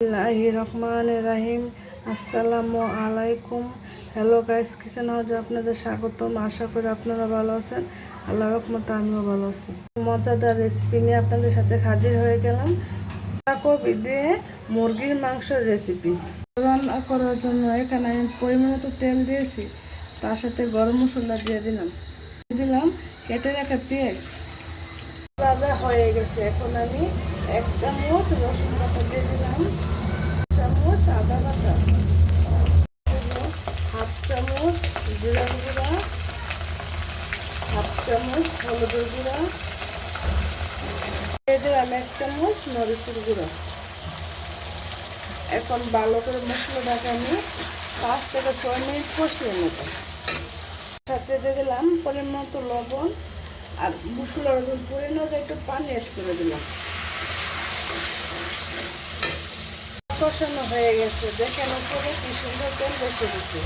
রহমানির আসসালামু আলাইকুম। হ্যালো গাইস, কিচেন হাউসে আপনাদের স্বাগতম। আশা করি আপনারা ভালো আছেন। আল্লাহর রহমতে আমিও ভালো আছি। মজাদার রেসিপি নিয়ে আপনাদের সাথে হাজির হয়ে গেলাম। কপি দিয়ে মুরগির মাংসের রেসিপি রান্না করার জন্য এখানে আমি পরিমাণ মতো তেল দিয়েছি, তার সাথে গরম মশলা দিয়ে দিলাম কেটে রাখা পেঁয়াজ। ভাজা হয়ে গেছে। এখন আমি 1 চামচ রসুন বাটা দিয়ে দিলাম, চামচ আদা বাটা, 1/2 চামচ জিরার গুঁড়া, 1/2 চামচ হলুদের গুঁড়া, দিয়ে দিলাম 1 চামচ মরিচের গুঁড়া। এখন ভালো করে মশলাটাকে আমি 5 থেকে 6 মিনিট কষিয়ে নেব। সাথে দিয়ে দিলাম পরিমাণ মতো লবণ, আর মশলার যখন পুড়ে না যায় একটু পানি অ্যাড করে দিলাম। কষানো হয়ে গেছে, দেখেন উপরে কি সুন্দর তেল বসে দিচ্ছে।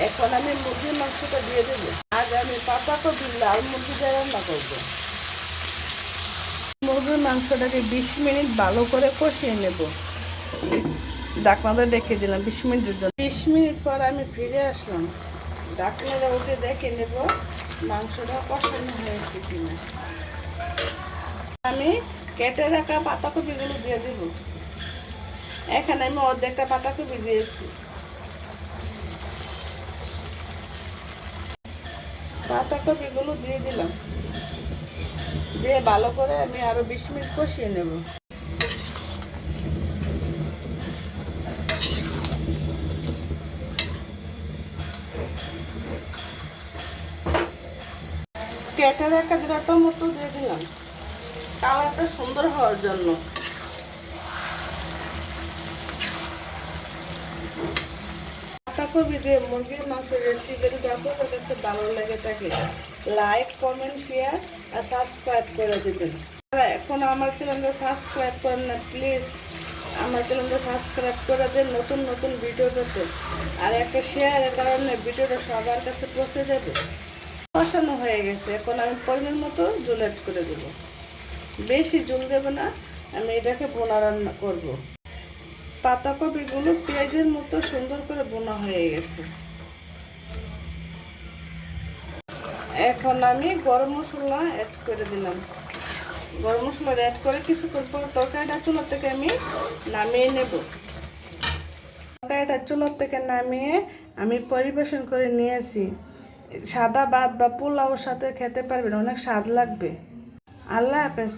এখন আমি মুরগির মাংসটা দিয়ে দেবো। আজ আমি পাতাকপি লাল মুরগি দিয়ে রান্না করবো। মুরগির মাংসটাকে 20 মিনিট ভালো করে কষিয়ে নেব। ঢাকনাটা দেখে দিলাম 20 মিনিটের জন্য। 20 মিনিট পর আমি ফিরে আসলাম। ঢাকনাটা উঠে দেখে নেব মাংসটা কষানো হয়েছে কিনা। আমি কেটে রাখা পাতাকপিগুলো দিয়ে দেব। এখানে আমি অর্ধেকটা পাতাকপি দিয়েছি। পাতাকপিগুলো দিয়ে দিলাম, দিয়ে ভালো করে আমি আরো 20 মিনিট কষিয়ে নেব। কেটে রাখা 2টা টমেটো দিয়ে দিলাম কালারটা সুন্দর হওয়ার জন্য। পাতাকপি দিয়ে মুরগির মাংসের রেসিপি যদি আপনাদের কাছে ভালো লেগে থাকে, লাইক, কমেন্ট, শেয়ার আর সাবস্ক্রাইব করে দেবেন। এখন আমার চ্যানেলটা সাবস্ক্রাইব করেন না, প্লিজ আমার চ্যানেলটা সাবস্ক্রাইব করে দেন নতুন নতুন ভিডিও পেতে। আর একটা শেয়ারের কারণে ভিডিওটা সবার কাছে পৌঁছে যাবে। কষানো হয়ে গেছে, এখন আমি পরিমাণ মতো জল অ্যাড করে দেব। বেশি জল দেব না, আমি এটাকে বোনা রান্না করব। পাতাকপিগুলো পেঁয়াজের মতো সুন্দর করে বোনা হয়ে গেছে। এখন আমি গরম মশলা অ্যাড করে দিলাম। গরম মশলা অ্যাড করে কিছুক্ষণ পর তরকারিটা চুলা থেকে আমি নামিয়ে নেব। তরকারিটা চুলা থেকে নামিয়ে আমি পরিবেশন করে নিয়েছি। সাদা ভাত বা পোলাওর সাথে খেতে পারবেন, অনেক স্বাদ লাগবে। আল্লাহ হাফেজ।